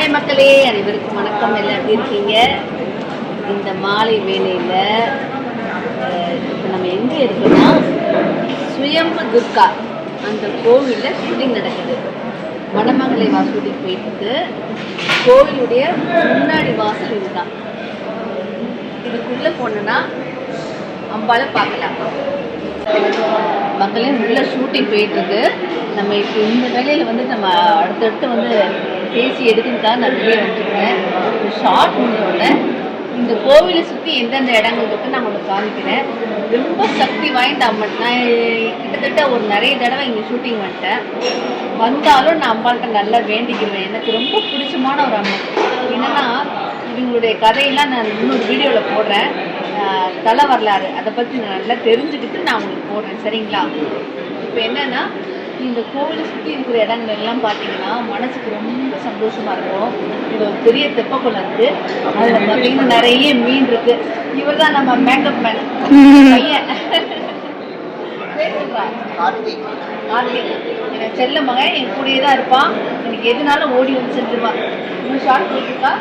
Hi மக்களே, அனைவருக்கும் வணக்கம். எல்லாம் எப்படி இருக்கீங்க? இந்த மாலை வேளையில் இப்போ நம்ம எங்கே இருக்கோம்னா சுயம்பு துர்கா அந்த கோவிலில் ஷூட்டிங் நடக்குது. மணமகளை ஷூட்டிங் போயிட்டு கோவிலுடைய முன்னாடி வாசல் இதுதான். இதுக்குள்ளே போனோன்னா அம்பால பார்க்கலாம். மக்களே உள்ள ஷூட்டிங் போயிட்டுருக்கு. நம்ம இப்போ இந்த வேலையில் வந்து நம்ம அடுத்தடுத்து பேசி எடுக்கிறதுக்காக நான் வெளியே வந்துருக்கேன். ஒரு ஷார்ட் முடிஞ்சோட இந்த கோவிலை சுற்றி எந்தெந்த இடங்கள் இருக்குன்னு நான் உங்களுக்கு காமிக்கிறேன். ரொம்ப சக்தி வாய்ந்த அம்மன். நான் கிட்டத்தட்ட ஒரு நிறைய தடவை இங்கே ஷூட்டிங் வந்தாலும் நான் அம்பாள்கிட்ட நல்லா வேண்டிக்கிடுவேன். எனக்கு ரொம்ப பிடிச்சமான ஒரு அம்மன். என்னென்னா இவங்களுடைய கதையெல்லாம் நான் இன்னொரு வீடியோவில் போடுறேன். தலை வரலாறு அதை பற்றி நான் நல்லா தெரிஞ்சுக்கிட்டு நான் உங்களுக்கு போடுறேன், சரிங்களா? இப்போ என்னென்னா இந்த கோவிலை சுற்றி இருக்கிற இடங்கள் எல்லாம் பார்த்தீங்கன்னா மனசுக்கு ரொம்ப சந்தோஷமாக இருக்கும். இது ஒரு பெரிய தெப்பக்குளம் இருக்குது. அதில் பார்த்தீங்கன்னா நிறைய மீன் இருக்குது. இவர் தான் நம்ம மேக்கப் மேன் பையன் கார்த்திக். எனக்கு செல்ல மகன் என் கூடயே தான் இருப்பான். எனக்கு எதுனாலும் ஓடி வந்து செஞ்சுருவான். இன்னும் ஷார்ட் போட்டுருக்கா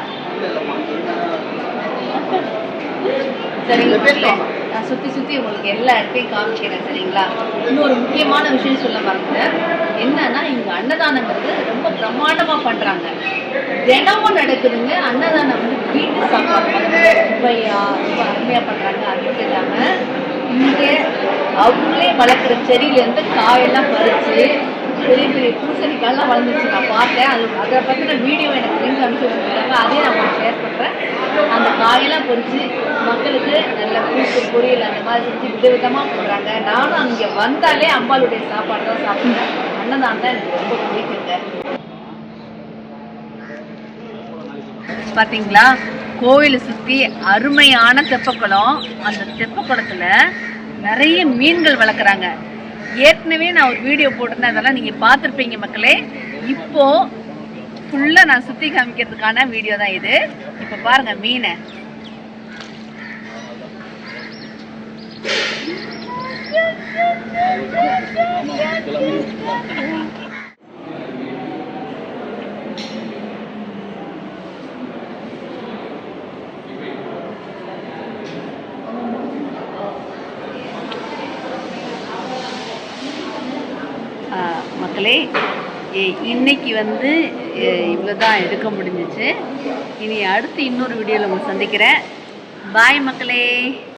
சரிங்களா? நான் சுற்றி உங்களுக்கு எல்லா இடத்தையும் காமிக்கிறேன், சரிங்களா? இன்னொரு முக்கியமான விஷயம் சொல்ல மறந்தேன். என்னன்னா இங்கே அன்னதானங்கிறது ரொம்ப பிரம்மாண்டமாக பண்ணுறாங்க. தினமும் நடக்குதுங்க அன்னதானம். வீட்டு சாப்பாடு சுவையா ரொம்ப அருமையாக பண்ணுறாங்க. அது மட்டும் இல்லாமல் இங்கே அவங்களே வளர்க்குற செடியிலேருந்து காயெல்லாம் பறித்து பெரிய பெரிய பூசணிக்காயெல்லாம் வளர்ந்துச்சு. நான் பார்த்தேன். அதை பற்றின வீடியோ எனக்கு லிங்க் அனுப்பிச்சு வச்சுருக்காங்க. அதையும் நான் ஷேர் பண்ணுறேன். அந்த காயெல்லாம் பொறிச்சு மக்களுக்கு நல்ல கூட்டு பொரியல் அந்த மாதிரி செஞ்சு விதவிதமாக பண்ணுறாங்க. நானும் அங்கே வந்தாலே அம்பாளுடைய சாப்பாடு தான் சாப்பிட்றேன். அன்னதானம் தான் எனக்கு ரொம்ப பிடிக்குங்க. பார்த்தீங்களா, கோவிலை சுற்றி அருமையான தெப்பக்குளம். அந்த தெப்பக்குளத்தில் நிறைய மீன்கள் வளர்க்குறாங்க. ஏற்கனவே நான் ஒரு வீடியோ போட்டிருந்தேன், அதெல்லாம் நீங்கள் பார்த்துருப்பீங்க மக்களே. இப்போது ஃபுல்லாக நான் சுற்றி காமிக்கிறதுக்கான வீடியோ தான் இது. இப்போ பாருங்கள் மீனை. மக்களே, இன்னைக்கு இவ்வளோ தான் எடுக்க முடிஞ்சிச்சு. இனி அடுத்து இன்னொரு வீடியோவில் உங்களை சந்திக்கிறேன். பாய் மக்களே.